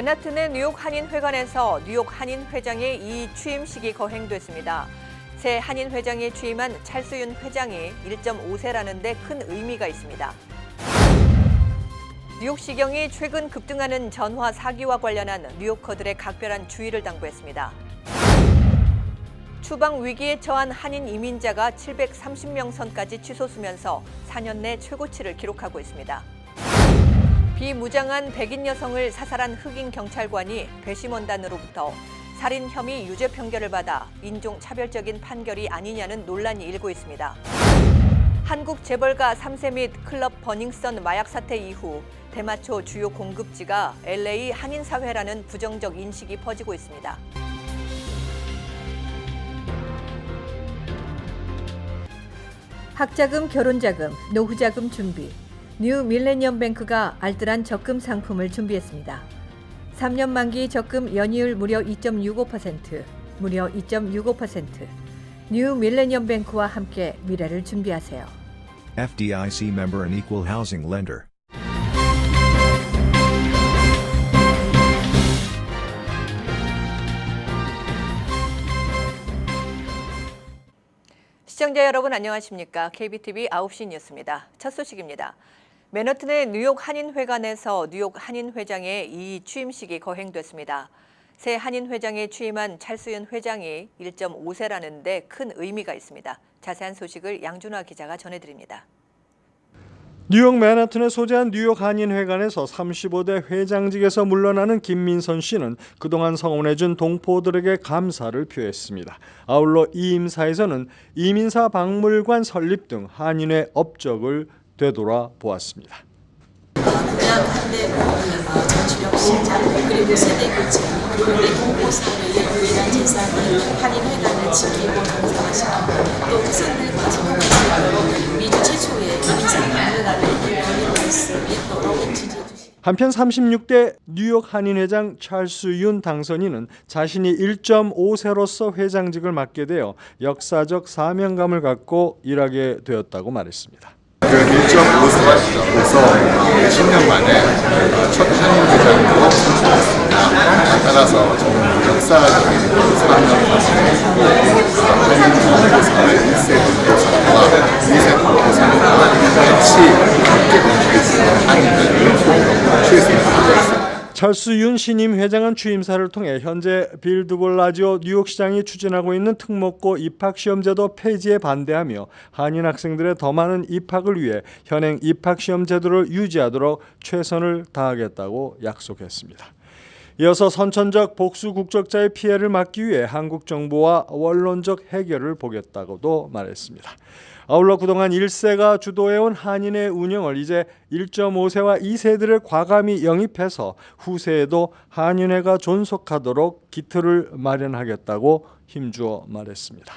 맨하튼의 뉴욕 한인회관에서 뉴욕 한인회장의 이 취임식이 거행됐습니다. 새 한인회장에 취임한 찰스윤 회장이 1.5세라는 데 큰 의미가 있습니다. 뉴욕시경이 최근 급등하는 전화 사기와 관련한 뉴요커들의 각별한 주의를 당부했습니다. 추방 위기에 처한 한인 이민자가 730명 선까지 치솟으면서 4년 내 최고치를 기록하고 있습니다. 비무장한 백인 여성을 사살한 흑인 경찰관이 배심원단으로부터 살인 혐의 유죄 판결을 받아 인종차별적인 판결이 아니냐는 논란이 일고 있습니다. 한국 재벌가 3세 및 클럽 버닝썬 마약 사태 이후 대마초 주요 공급지가 LA 한인사회라는 부정적 인식이 퍼지고 있습니다. 학자금, 결혼자금, 노후자금 준비. 뉴 밀레니엄 뱅크가 알뜰한 적금 상품을 준비했습니다. 3년 만기 적금 연이율 무려 2.65%, 무려 2.65%. 뉴 밀레니엄 뱅크와 함께 미래를 준비하세요. FDIC member and equal housing lender. 시청자 여러분 안녕하십니까? KBTV 9시 뉴스입니다. 첫 소식입니다. 맨하튼의 뉴욕 한인회관에서 뉴욕 한인회장의 이 취임식이 거행됐습니다. 새 한인회장에 취임한 찰스윤 회장이 1.5세라는 데 큰 의미가 있습니다. 자세한 소식을 양준화 기자가 전해드립니다. 뉴욕 맨하튼에 소재한 뉴욕 한인회관에서 35대 회장직에서 물러나는 김민선 씨는 그동안 성원해준 동포들에게 감사를 표했습니다. 아울러 이 임사에서는 이민사 박물관 설립 등 한인회 업적을 되돌아보았습니다. 한데 전주력 신장 그리고 세대 교체 그리고 우리 동포 사회의 유일한 재산인 한인회관을 지키고 정상화시키고 또 후손들과 소통할 수 있도록 미주 최초의 이민사 박물관을 건립할 수 있도록 지지해 주십니다. 한편 36대 뉴욕 한인회장 찰스윤 당선인은 자신이 1.5세로서 회장직을 맡게 되어 역사적 사명감을 갖고 일하게 되었다고 말했습니다. 1.5세로서 10년 만에 첫 한인회장으로 선출됐습니다. 따라서 저는 역사적인 사명감을 가지고 한인정보사의 1세 동포사와 2세 동포사와 같이 함께 움직일 수 있는 한인회를 최선을 다하고 있습니다. 찰스윤 신임 회장은 취임사를 통해 현재 빌 드블라지오 뉴욕시장이 추진하고 있는 특목고 입학시험제도 폐지에 반대하며 한인 학생들의 더 많은 입학을 위해 현행 입학시험 제도를 유지하도록 최선을 다하겠다고 약속했습니다. 이어서 선천적 복수 국적자의 피해를 막기 위해 한국 정부와 원론적 해결을 보겠다고도 말했습니다. 아울러 그동안 1세가 주도해온 한인회 운영을 이제 1.5세와 2세들을 과감히 영입해서 후세에도 한인회가 존속하도록 기틀을 마련하겠다고 힘주어 말했습니다.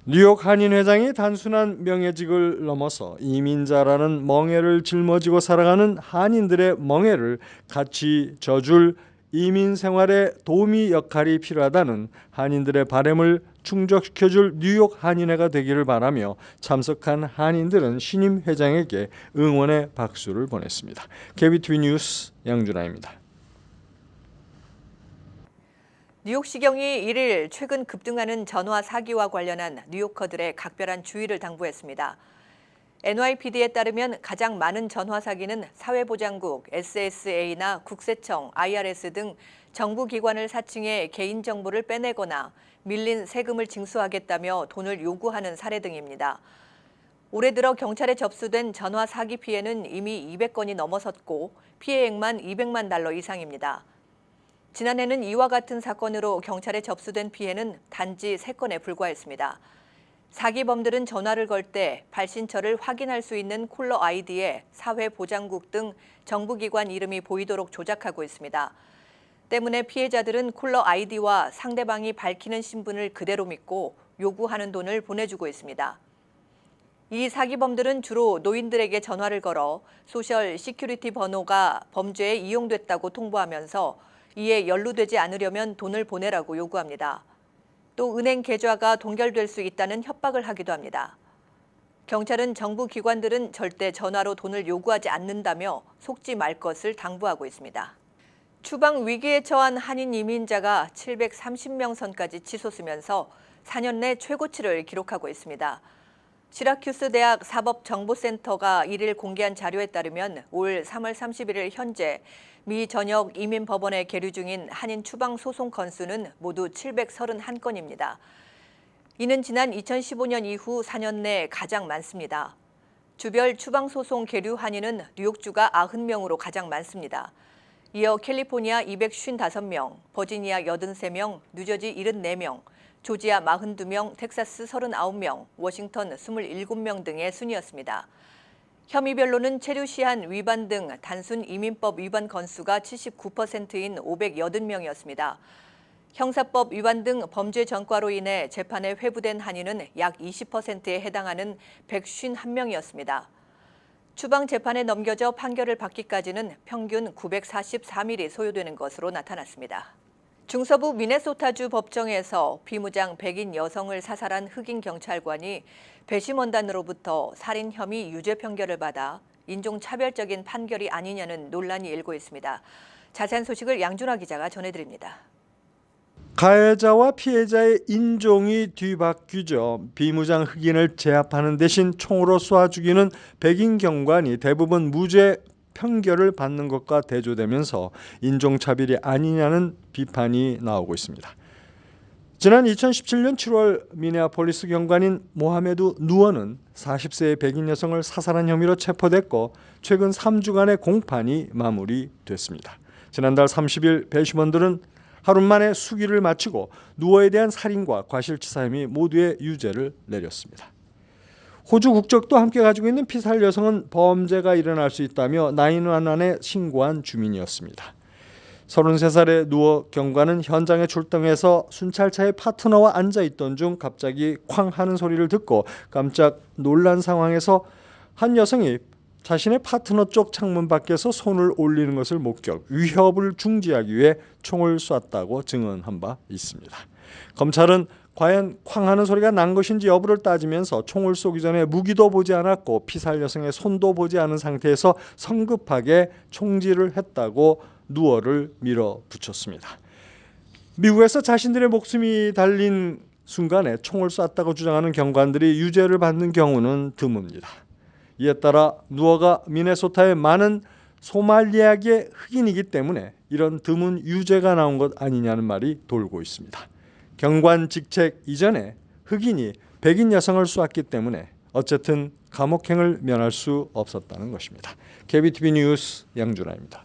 뉴욕 한인회장이 단순한 명예직을 넘어서 이민자라는 멍에를 짊어지고 살아가는 한인들의 멍에를 같이 져줄 이민 생활에 도우미 역할이 필요하다는 한인들의 바람을 충족시켜줄 뉴욕 한인회가 되기를 바라며 참석한 한인들은 신임 회장에게 응원의 박수를 보냈습니다. KBTV 뉴스 양준하입니다. 뉴욕시경이 1일 최근 급등하는 전화 사기와 관련한 뉴요커들의 각별한 주의를 당부했습니다. NYPD에 따르면 가장 많은 전화 사기는 사회보장국, SSA나 국세청, IRS 등 정부기관을 사칭해 개인정보를 빼내거나 밀린 세금을 징수하겠다며 돈을 요구하는 사례 등입니다. 올해 들어 경찰에 접수된 전화 사기 피해는 이미 200건이 넘어섰고 피해액만 $200만 이상입니다. 지난해는 이와 같은 사건으로 경찰에 접수된 피해는 단지 3건에 불과했습니다. 사기범들은 전화를 걸 때 발신처를 확인할 수 있는 콜러 아이디에 사회보장국 등 정부기관 이름이 보이도록 조작하고 있습니다. 때문에 피해자들은 콜러 아이디와 상대방이 밝히는 신분을 그대로 믿고 요구하는 돈을 보내주고 있습니다. 이 사기범들은 주로 노인들에게 전화를 걸어 소셜 시큐리티 번호가 범죄에 이용됐다고 통보하면서 이에 연루되지 않으려면 돈을 보내라고 요구합니다. 또 은행 계좌가 동결될 수 있다는 협박을 하기도 합니다. 경찰은 정부 기관들은 절대 전화로 돈을 요구하지 않는다며 속지 말 것을 당부하고 있습니다. 추방 위기에 처한 한인 이민자가 730명 선까지 치솟으면서 4년 내 최고치를 기록하고 있습니다. 시라큐스 대학 사법정보센터가 1일 공개한 자료에 따르면 올 3월 31일 현재 미 전역 이민법원에 계류 중인 한인 추방 소송 건수는 모두 731건입니다. 이는 지난 2015년 이후 4년 내 가장 많습니다. 주별 추방 소송 계류 한인은 뉴욕주가 90명으로 가장 많습니다. 이어 캘리포니아 255명, 버지니아 83명, 뉴저지 74명, 조지아 42명, 텍사스 39명, 워싱턴 27명 등의 순이었습니다. 혐의별로는 체류 시한 위반 등 단순 이민법 위반 건수가 79%인 580명이었습니다. 형사법 위반 등 범죄 전과로 인해 재판에 회부된 한인은 약 20%에 해당하는 151명이었습니다. 추방 재판에 넘겨져 판결을 받기까지는 평균 943일이 소요되는 것으로 나타났습니다. 중서부 미네소타주 법정에서 비무장 백인 여성을 사살한 흑인 경찰관이 배심원단으로부터 살인 혐의 유죄 판결을 받아 인종차별적인 판결이 아니냐는 논란이 일고 있습니다. 자세한 소식을 양준하 기자가 전해드립니다. 가해자와 피해자의 인종이 뒤바뀌죠. 비무장 흑인을 제압하는 대신 총으로 쏴 죽이는 백인 경관이 대부분 무죄 판결을 받는 것과 대조되면서 인종차별이 아니냐는 비판이 나오고 있습니다. 지난 2017년 7월 미네아폴리스 경관인 모하메드 누어는 40세의 백인 여성을 사살한 혐의로 체포됐고 최근 3주간의 공판이 마무리됐습니다. 지난달 30일 배심원들은 하루 만에 수기를 마치고 누어에 대한 살인과 과실치사 혐의 모두의 유죄를 내렸습니다. 호주 국적도 함께 가지고 있는 피살 여성은 범죄가 일어날 수 있다며 911에 신고한 주민이었습니다. 33살의 누어 경관은 현장에 출동해서 순찰차의 파트너와 앉아있던 중 갑자기 쾅 하는 소리를 듣고 깜짝 놀란 상황에서 한 여성이 자신의 파트너 쪽 창문 밖에서 손을 올리는 것을 목격, 위협을 중지하기 위해 총을 쐈다고 증언한 바 있습니다. 검찰은 과연 쾅 하는 소리가 난 것인지 여부를 따지면서 총을 쏘기 전에 무기도 보지 않았고 피살 여성의 손도 보지 않은 상태에서 성급하게 총질을 했다고 누어를 밀어붙였습니다. 미국에서 자신들의 목숨이 달린 순간에 총을 쐈다고 주장하는 경관들이 유죄를 받는 경우는 드뭅니다. 이에 따라 누어가 미네소타의 많은 소말리아계 흑인이기 때문에 이런 드문 유죄가 나온 것 아니냐는 말이 돌고 있습니다. 경관 직책 이전에 흑인이 백인 여성을 쏘았기 때문에 어쨌든 감옥행을 면할 수 없었다는 것입니다. KBTV 뉴스 양준하입니다.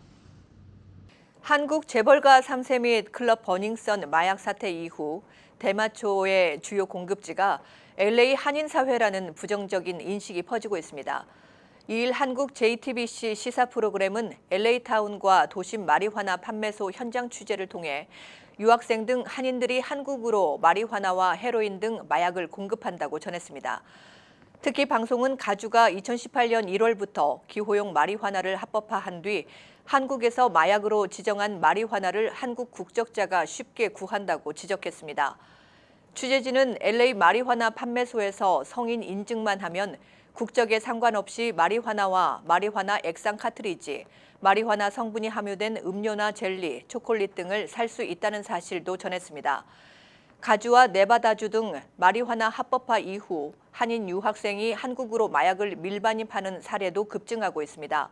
한국 재벌가 3세 및 클럽 버닝썬 마약 사태 이후 대마초의 주요 공급지가 LA 한인사회라는 부정적인 인식이 퍼지고 있습니다. 이일 한국 JTBC 시사 프로그램은 LA타운과 도심 마리화나 판매소 현장 취재를 통해 유학생 등 한인들이 한국으로 마리화나와 헤로인 등 마약을 공급한다고 전했습니다. 특히 방송은 가주가 2018년 1월부터 기호용 마리화나를 합법화한 뒤 한국에서 마약으로 지정한 마리화나를 한국 국적자가 쉽게 구한다고 지적했습니다. 취재진은 LA 마리화나 판매소에서 성인 인증만 하면 국적에 상관없이 마리화나와 마리화나 액상 카트리지, 마리화나 성분이 함유된 음료나 젤리, 초콜릿 등을 살 수 있다는 사실도 전했습니다. 가주와 네바다주 등 마리화나 합법화 이후 한인 유학생이 한국으로 마약을 밀반입 파는 사례도 급증하고 있습니다.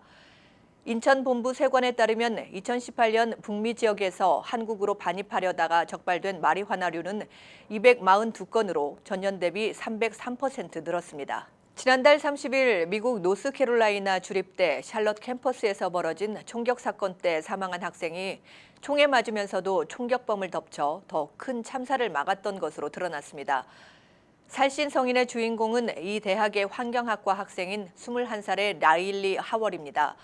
인천본부 세관에 따르면 2018년 북미 지역에서 한국으로 반입하려다가 적발된 마리화나류는 242건으로 전년 대비 303% 늘었습니다. 지난달 30일 미국 노스캐롤라이나 주립대 샬럿 캠퍼스에서 벌어진 총격 사건 때 사망한 학생이 총에 맞으면서도 총격범을 덮쳐 더 큰 참사를 막았던 것으로 드러났습니다. 살신 성인의 주인공은 이 대학의 환경학과 학생인 21살의 라일리 하월입니다.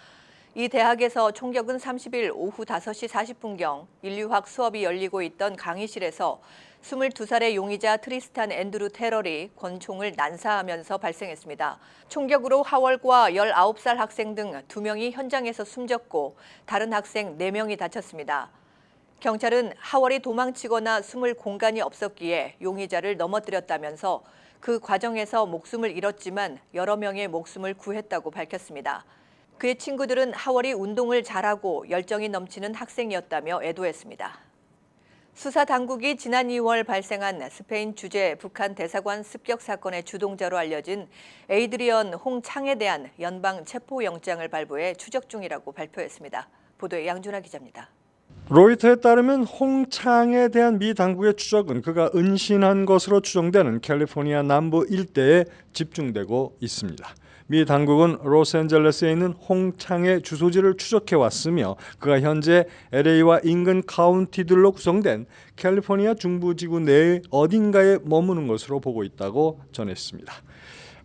이 대학에서 총격은 30일 오후 5시 40분경 인류학 수업이 열리고 있던 강의실에서 22살의 용의자 트리스탄 앤드루 테럴이 권총을 난사하면서 발생했습니다. 총격으로 하월과 19살 학생 등 2명이 현장에서 숨졌고 다른 학생 4명이 다쳤습니다. 경찰은 하월이 도망치거나 숨을 공간이 없었기에 용의자를 넘어뜨렸다면서 그 과정에서 목숨을 잃었지만 여러 명의 목숨을 구했다고 밝혔습니다. 그의 친구들은 하월이 운동을 잘하고 열정이 넘치는 학생이었다며 애도했습니다. 수사 당국이 지난 2월 발생한 스페인 주재 북한 대사관 습격 사건의 주동자로 알려진 에이드리언 홍창에 대한 연방 체포영장을 발부해 추적 중이라고 발표했습니다. 보도에 양준하 기자입니다. 로이터에 따르면 홍창에 대한 미 당국의 추적은 그가 은신한 것으로 추정되는 캘리포니아 남부 일대에 집중되고 있습니다. 미 당국은 로스앤젤레스에 있는 홍창의 주소지를 추적해 왔으며 그가 현재 LA와 인근 카운티들로 구성된 캘리포니아 중부지구 내의 어딘가에 머무는 것으로 보고 있다고 전했습니다.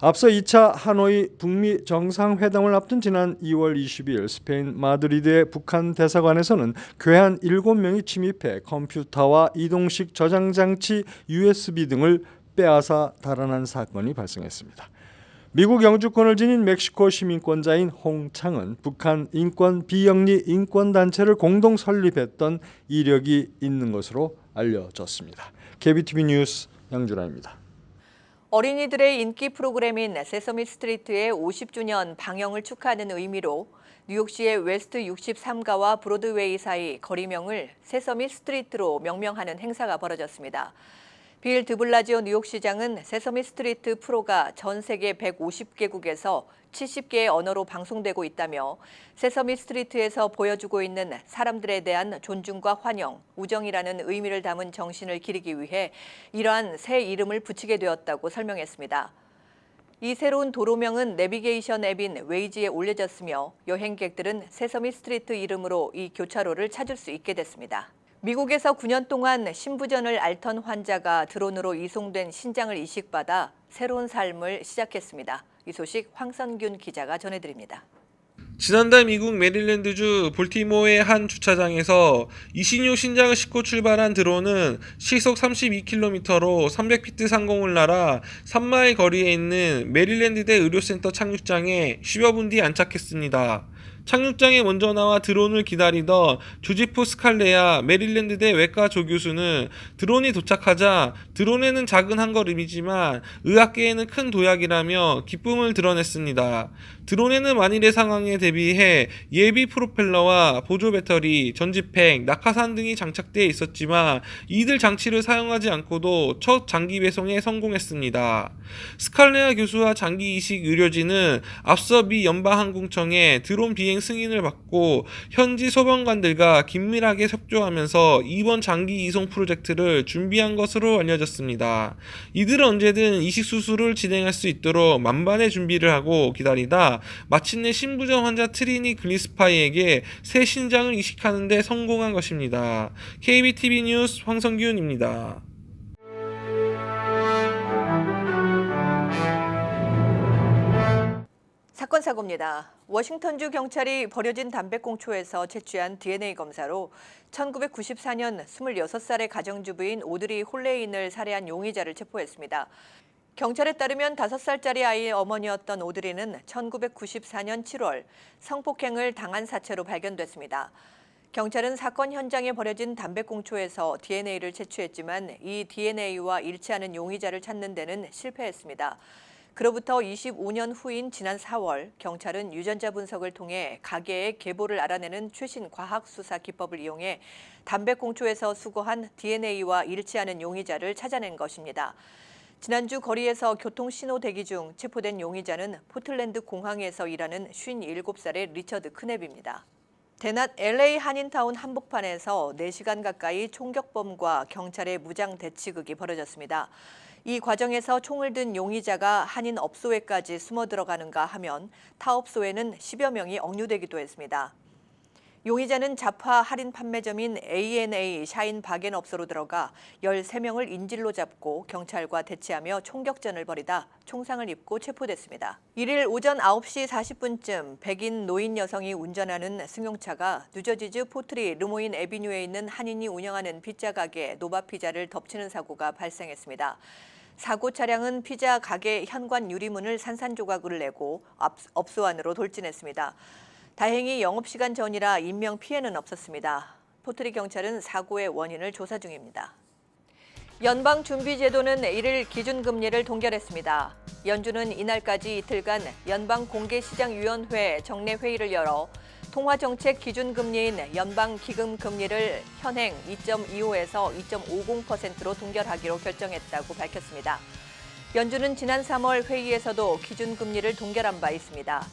앞서 2차 하노이 북미 정상회담을 앞둔 지난 2월 22일 스페인 마드리드의 북한 대사관에서는 괴한 7명이 침입해 컴퓨터와 이동식 저장장치 USB 등을 빼앗아 달아난 사건이 발생했습니다. 미국 영주권을 지닌 멕시코 시민권자인 홍창은 북한 인권 비영리 인권단체를 공동 설립했던 이력이 있는 것으로 알려졌습니다. KBTV 뉴스 양준하입니다. 어린이들의 인기 프로그램인 세서미 스트리트의 50주년 방영을 축하하는 의미로 뉴욕시의 웨스트 63가와 브로드웨이 사이 거리명을 세서미 스트리트로 명명하는 행사가 벌어졌습니다. 빌 드블라지오 뉴욕시장은 세서미 스트리트 프로가 전 세계 150개국에서 70개의 언어로 방송되고 있다며 세서미 스트리트에서 보여주고 있는 사람들에 대한 존중과 환영, 우정이라는 의미를 담은 정신을 기리기 위해 이러한 새 이름을 붙이게 되었다고 설명했습니다. 이 새로운 도로명은 내비게이션 앱인 웨이지에 올려졌으며 여행객들은 세서미 스트리트 이름으로 이 교차로를 찾을 수 있게 됐습니다. 미국에서 9년 동안 신부전을 앓던 환자가 드론으로 이송된 신장을 이식받아 새로운 삶을 시작했습니다. 이 소식 황선균 기자가 전해드립니다. 지난달 미국 메릴랜드주 볼티모어의 한 주차장에서 이신효 신장을 싣고 출발한 드론은 시속 32km로 300피트 상공을 날아 3마일 거리에 있는 메릴랜드대 의료센터 착륙장에 10여 분 뒤 안착했습니다. 착륙장에 먼저 나와 드론을 기다리던 조지프 스칼레아 메릴랜드대 외과 조교수는 드론이 도착하자 드론에는 작은 한 걸음이지만 의학계에는 큰 도약이라며 기쁨을 드러냈습니다. 드론에는 만일의 상황에 대비해 예비 프로펠러와 보조 배터리, 전지팩, 낙하산 등이 장착되어 있었지만 이들 장치를 사용하지 않고도 첫 장기 배송에 성공했습니다. 스칼레아 교수와 장기 이식 의료진은 앞서 미 연방항공청의 드론 비행 승인을 받고 현지 소방관들과 긴밀하게 협조하면서 이번 장기 이송 프로젝트를 준비한 것으로 알려졌습니다. 이들은 언제든 이식 수술을 진행할 수 있도록 만반의 준비를 하고 기다리다 마침내 신부전 환자 트리니 글리스파이에게 새 신장을 이식하는 데 성공한 것입니다. KBTV 뉴스 황성균입니다. 사건 사고입니다. 워싱턴주 경찰이 버려진 담배꽁초에서 채취한 DNA 검사로 1994년 26살의 가정주부인 오드리 홀레인을 살해한 용의자를 체포했습니다. 경찰에 따르면 5살짜리 아이의 어머니였던 오드리는 1994년 7월 성폭행을 당한 사체로 발견됐습니다. 경찰은 사건 현장에 버려진 담배꽁초에서 DNA를 채취했지만 이 DNA와 일치하는 용의자를 찾는 데는 실패했습니다. 그로부터 25년 후인 지난 4월 경찰은 유전자 분석을 통해 가게의 계보를 알아내는 최신 과학 수사 기법을 이용해 담배꽁초에서 수거한 DNA와 일치하는 용의자를 찾아낸 것입니다. 지난주 거리에서 교통 신호 대기 중 체포된 용의자는 포틀랜드 공항에서 일하는 57살의 리처드 크냅입니다. 대낮 LA 한인타운 한복판에서 4시간 가까이 총격범과 경찰의 무장 대치극이 벌어졌습니다. 이 과정에서 총을 든 용의자가 한인 업소에까지 숨어 들어가는가 하면 타업소에는 10여 명이 억류되기도 했습니다. 용의자는 자파 할인 판매점인 ANA 샤인 바겐 업소로 들어가 13명을 인질로 잡고 경찰과 대치하며 총격전을 벌이다 총상을 입고 체포됐습니다. 1일 오전 9시 40분쯤 백인 노인 여성이 운전하는 승용차가 뉴저지주 포트리 르모인 애비뉴에 있는 한인이 운영하는 피자 가게 노바피자를 덮치는 사고가 발생했습니다. 사고 차량은 피자 가게 현관 유리문을 산산조각을 내고 업소 안으로 돌진했습니다. 다행히 영업시간 전이라 인명피해는 없었습니다. 포트리 경찰은 사고의 원인을 조사 중입니다. 연방준비제도는 1일 기준금리를 동결했습니다. 연준은 이날까지 이틀간 연방공개시장위원회 정례 회의를 열어 통화정책 기준금리인 연방기금금리를 현행 2.25에서 2.50%로 동결하기로 결정했다고 밝혔습니다. 연준은 지난 3월 회의에서도 기준금리를 동결한 바 있습니다.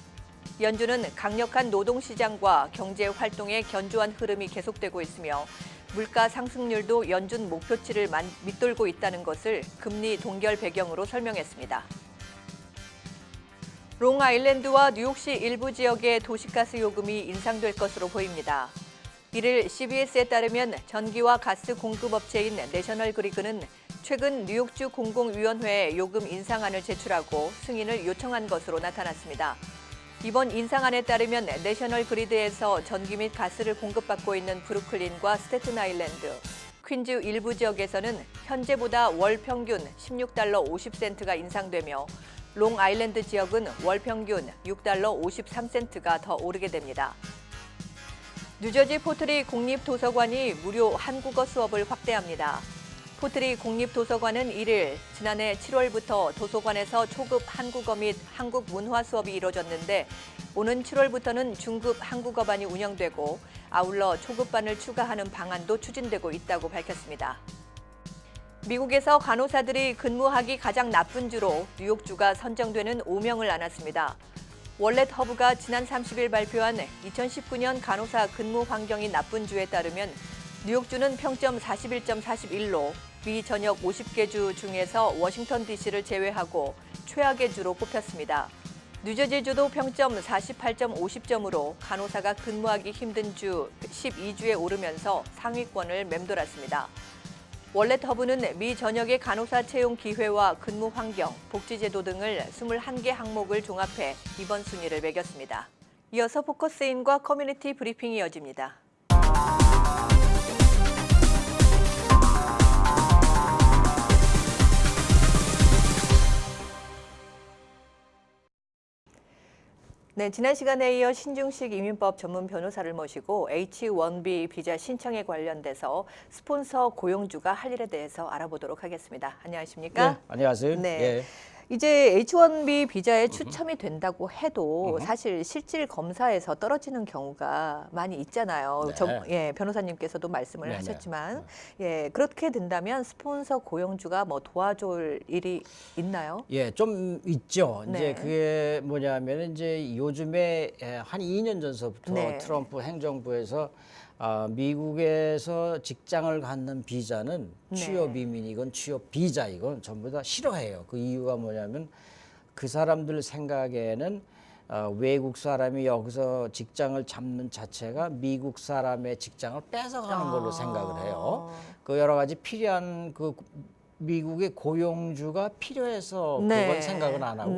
연준은 강력한 노동시장과 경제활동의 견조한 흐름이 계속되고 있으며 물가 상승률도 연준 목표치를 밑돌고 있다는 것을 금리 동결 배경으로 설명했습니다. 롱아일랜드와 뉴욕시 일부 지역의 도시가스 요금이 인상될 것으로 보입니다. 이를 CBS에 따르면 전기와 가스 공급업체인 내셔널 그리드는 최근 뉴욕주 공공위원회에 요금 인상안을 제출하고 승인을 요청한 것으로 나타났습니다. 이번 인상안에 따르면 내셔널 그리드에서 전기 및 가스를 공급받고 있는 브루클린과 스태튼 아일랜드, 퀸즈 일부 지역에서는 현재보다 월 평균 16달러 50센트가 인상되며 롱아일랜드 지역은 월 평균 6달러 53센트가 더 오르게 됩니다. 뉴저지 포트리 공립도서관이 무료 한국어 수업을 확대합니다. 포트리 공립도서관은 1일 지난해 7월부터 도서관에서 초급 한국어 및 한국 문화 수업이 이뤄졌는데 오는 7월부터는 중급 한국어반이 운영되고 아울러 초급반을 추가하는 방안도 추진되고 있다고 밝혔습니다. 미국에서 간호사들이 근무하기 가장 나쁜 주로 뉴욕주가 선정되는 5명을 안았습니다. 월렛 허브가 지난 30일 발표한 2019년 간호사 근무 환경이 나쁜 주에 따르면 뉴욕주는 평점 41.41로 미 전역 50개 주 중에서 워싱턴 DC를 제외하고 최악의 주로 꼽혔습니다. 뉴저지주도 평점 48.50점으로 간호사가 근무하기 힘든 주 12주에 오르면서 상위권을 맴돌았습니다. 월렛 허브는 미 전역의 간호사 채용 기회와 근무 환경, 복지제도 등을 21개 항목을 종합해 이번 순위를 매겼습니다. 이어서 포커스인과 커뮤니티 브리핑이 이어집니다. 네, 지난 시간에 이어 신중식 이민법 전문 변호사를 모시고 H-1B 비자 신청에 관련돼서 스폰서 고용주가 할 일에 대해서 알아보도록 하겠습니다. 안녕하십니까? 네, 안녕하세요. 네. 예. 이제 H-1B 비자에 추첨이 된다고 해도 사실 실질 검사에서 떨어지는 경우가 많이 있잖아요. 네. 변호사님께서도 말씀을 네네. 하셨지만, 그렇게 된다면 스폰서 고용주가 뭐 도와줄 일이 있나요? 예, 좀 있죠. 네. 이제 그게 뭐냐면 이제 요즘에 한 2년 전서부터 네. 트럼프 행정부에서 미국에서 직장을 갖는 비자는 네. 취업 이민이건 취업 비자이건 전부 다 싫어해요. 그 이유가 뭐냐면 그 사람들 생각에는 외국 사람이 여기서 직장을 잡는 자체가 미국 사람의 직장을 뺏어가는 걸로 생각을 해요. 그 여러 가지 필요한 그 미국의 고용주가 필요해서 그건 생각은 안 하고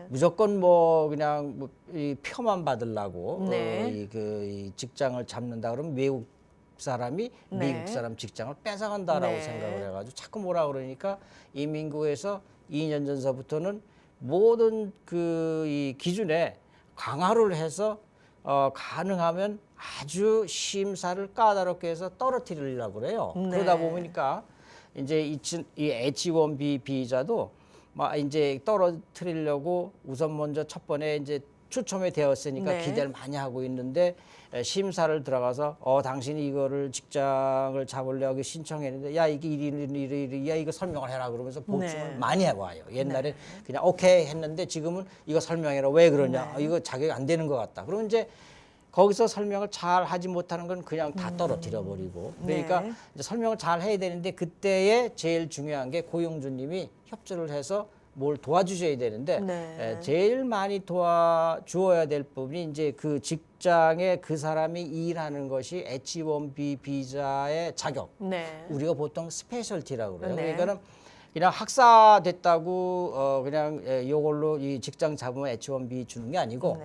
무조건 뭐 그냥 뭐 이 표만 받으려고 이 직장을 잡는다 그러면 외국 사람이 미국 사람 직장을 뺏어간다라고 생각을 해가지고 자꾸 뭐라 그러니까 이민국에서 2년 전서부터는 모든 그 이 기준에 강화를 해서 가능하면 아주 심사를 까다롭게 해서 떨어뜨리려고 그래요. 그러다 보니까 이제 이 H-1B 비자도 막 이제 떨어뜨리려고 우선 먼저 첫 번에 이제 추첨이 되었으니까 기대를 많이 하고 있는데 심사를 들어가서 당신이 이거를 직장을 잡으려고 신청했는데 야 이게 야 이거 설명을 해라 그러면서 보충을 많이 해와요. 옛날에 그냥 오케이 했는데 지금은 이거 설명해라 왜 그러냐 이거 자격이 안 되는 것 같다. 그럼 이제 거기서 설명을 잘 하지 못하는 건 그냥 다 떨어뜨려 버리고 그러니까 이제 설명을 잘 해야 되는데 그때에 제일 중요한 게 고용주님이 협조를 해서 뭘 도와주셔야 되는데 제일 많이 도와주어야 될 부분이 이제 그 직장에 그 사람이 일하는 것이 H-1B 비자의 자격. 우리가 보통 스페셜티라고 그래요. 그러니까는 그냥 학사 됐다고 그냥 요걸로 이 직장 잡으면 H-1B 주는 게 아니고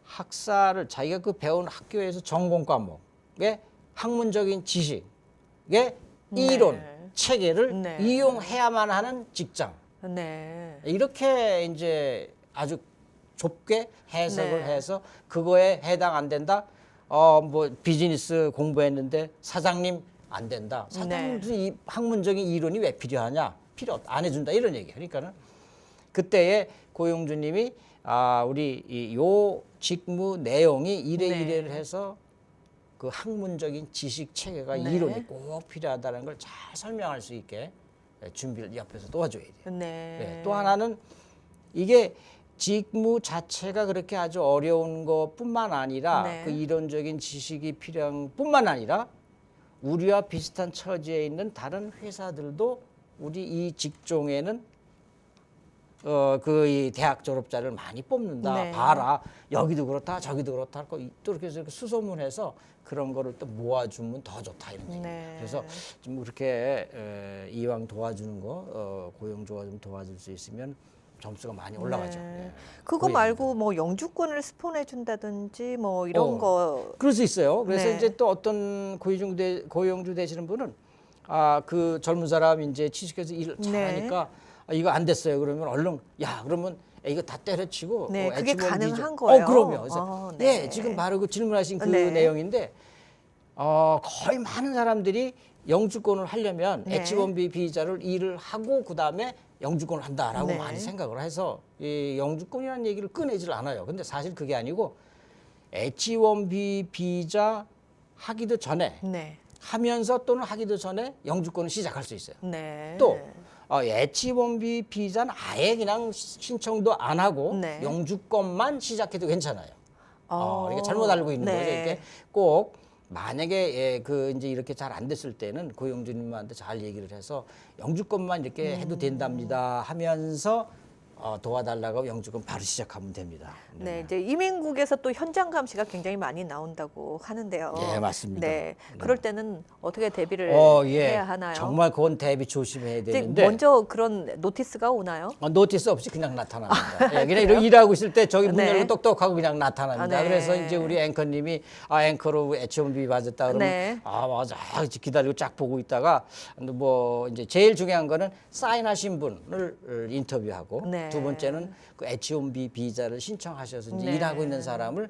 학사를 자기가 그 배운 학교에서 전공 과목에 학문적인 지식의 이론 체계를 이용해야만 하는 직장. 이렇게 이제 아주 좁게 해석을 해서 그거에 해당 안 된다. 뭐 비즈니스 공부했는데 사장님 안 된다. 사장님 무슨 이 학문적인 이론이 왜 필요하냐? 필요 안 해준다 이런 얘기예요. 그러니까는 그때에 고용주님이 우리 요 직무 내용이 이래이래를 해서 그 학문적인 지식 체계가 네. 이론이 꼭 필요하다는 걸 잘 설명할 수 있게 준비를 옆에서 도와줘야 돼요. 네. 네. 또 하나는 이게 직무 자체가 그렇게 아주 어려운 것뿐만 아니라 네. 그 이론적인 지식이 필요한 뿐만 아니라 우리와 비슷한 처지에 있는 다른 회사들도 우리 이 직종에는 이 대학 졸업자를 많이 뽑는다. 네. 봐라. 여기도 그렇다. 저기도 그렇다. 또 이렇게 해서 이렇게 수소문해서 그런 거를 또 모아주면 더 좋다 이런 얘기. 네. 그래서 좀 그렇게 이왕 도와주는 거 고용주가 좀 도와줄 수 있으면 점수가 많이 올라가죠. 네. 예. 그거 그 말고 뭐 영주권을 스폰해 준다든지 뭐 이런 거. 그럴 수 있어요. 그래서 네. 이제 또 어떤 고용주 되시는 분은 그 젊은 사람 이제 취직해서 일을 네. 잘하니까 이거 안 됐어요. 그러면 얼른 그러면 이거 다 때려치고 네, 그게 H1B 가능한 거예요? 그럼요. 그래서 네. 지금 바로 그 질문하신 그 네. 내용인데 거의 많은 사람들이 영주권을 하려면 네. H1B 비자를 일을 하고 그다음에 영주권을 한다라고 네. 많이 생각을 해서 이 영주권이라는 얘기를 꺼내질 않아요. 근데 사실 그게 아니고 H1B 비자 하기도 전에 네. 하면서 또는 하기도 전에 영주권을 시작할 수 있어요. 네. 또 H1B 비자는 아예 그냥 신청도 안 하고 네. 영주권만 시작해도 괜찮아요. 이게 어. 잘못 알고 있는 네. 거죠. 이렇게 꼭 만약에 이제 이렇게 잘 안 됐을 때는 고용주님한테 잘 얘기를 해서 영주권만 이렇게 해도 된답니다 하면서 도와달라고 영주권 바로 시작하면 됩니다. 네, 이제 이민국에서 또 현장 감시가 굉장히 많이 나온다고 하는데요. 예, 맞습니다. 네, 그럴 때는 어떻게 대비를 해야 하나요? 정말 그건 대비 조심해야 이제 되는데 먼저 그런 노티스가 오나요? 노티스 없이 그냥 나타납니다. 그냥 이렇게 일하고 있을 때 저기 문 네. 열고 똑똑하고 그냥 나타납니다. 네. 그래서 이제 우리 앵커님이 앵커로 H1B 받았다 그러면 네. 맞아 기다리고 쫙 보고 있다가 뭐 이제 제일 중요한 거는 사인하신 분을 인터뷰하고 네. 두 번째는 그 H1B 비자를 신청하셔서 이제 네. 일하고 있는 사람을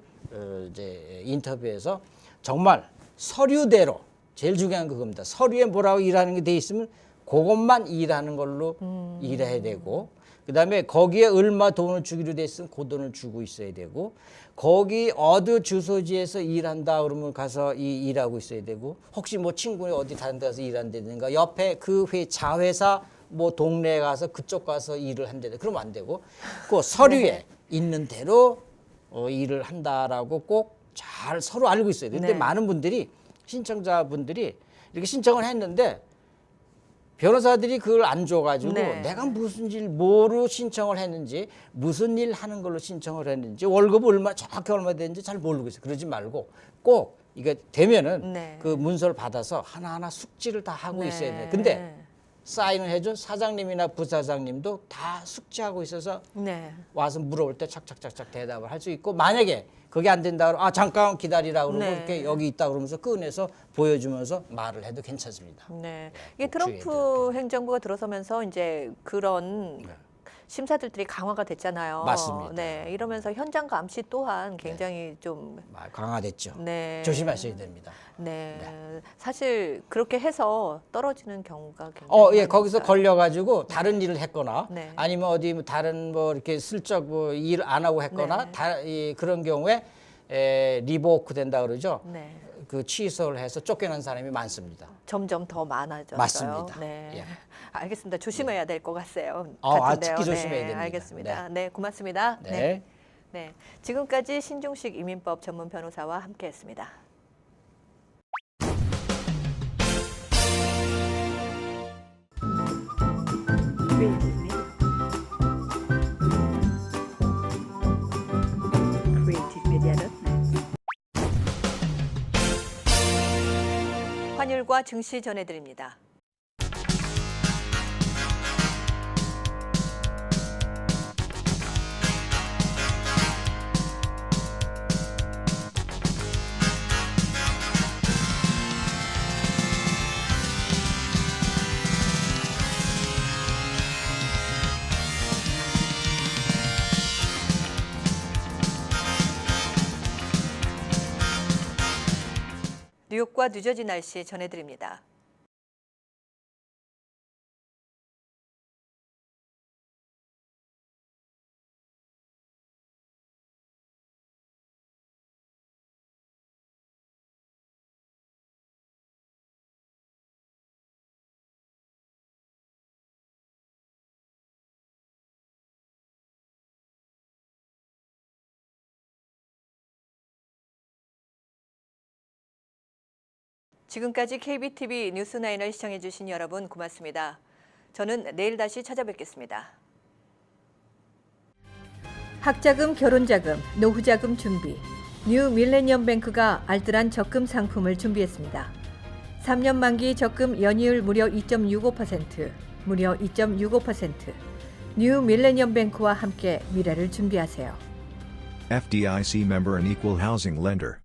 이제 인터뷰해서 정말 서류대로 제일 중요한 그겁니다. 서류에 뭐라고 일하는 게 돼 있으면 그것만 일하는 걸로 일해야 되고 그다음에 거기에 얼마 돈을 주기로 돼 있으면 그 돈을 주고 있어야 되고 거기 어느 주소지에서 일한다 그러면 가서 일하고 있어야 되고 혹시 뭐 친구가 어디 다른 데 가서 일한다든가 옆에 그 자회사 뭐 동네에 가서 그쪽 가서 일을 한다든가 그러면 안 되고 그 서류에 네. 있는 대로 일을 한다라고 꼭 잘 서로 알고 있어야 돼요. 근데 네. 많은 분들이 신청자분들이 이렇게 신청을 했는데 변호사들이 그걸 안 줘가지고 네. 내가 무슨 일 뭐로 신청을 했는지 무슨 일 하는 걸로 신청을 했는지 월급 정확히 얼마 되는지 잘 모르고 있어요. 그러지 말고 꼭 이게 되면은 네. 그 문서를 받아서 하나하나 숙지를 다 하고 네. 있어야 돼요. 근데 사인을 해준 사장님이나 부사장님도 다 숙지하고 있어서 네. 와서 물어볼 때 착착착착 대답을 할 수 있고 만약에 그게 안 된다 그러면 잠깐 기다리라 그러고 네. 이렇게 여기 있다 그러면서 꺼내서 보여주면서 말을 해도 괜찮습니다. 네. 이게 꼭 주의해야 트럼프 행정부가 들어서면서 이제 그런 심사들이 강화가 됐잖아요. 맞습니다. 네. 이러면서 현장 감시 또한 굉장히 좀 강화됐죠. 네. 조심하셔야 됩니다. 네. 사실 그렇게 해서 떨어지는 경우가 굉장히 예, 거기서 많으니까. 걸려가지고 다른 일을 했거나 네. 아니면 어디 뭐 다른 뭐 이렇게 슬쩍 뭐 일 안 하고 했거나 네. 그런 경우에 리보크 된다 그러죠. 네. 그 취소를 해서 쫓겨난 사람이 많습니다. 점점 더 많아져요. 맞습니다. 네. 예. 알겠습니다. 조심해야 될 것 같아요. 특히 같은데요. 조심해야 됩니다. 알겠습니다. 네, 고맙습니다. 네. 네. 지금까지 신종식 이민법 전문 변호사와 함께했습니다. 환율과 증시 전해드립니다. 뉴욕과 뉴저지 날씨 전해드립니다. 지금까지 KBTV 뉴스9을 시청해주신 여러분 고맙습니다. 저는 내일 다시 찾아뵙겠습니다. 학자금, 결혼자금, 노후자금 준비. 뉴 밀레니엄 뱅크가 알뜰한 적금 상품을 준비했습니다. 3년 만기 적금 연이율 무려 2.65%, 무려 2.65%. 뉴 밀레니엄 뱅크와 함께 미래를 준비하세요. FDIC member and equal housing lender.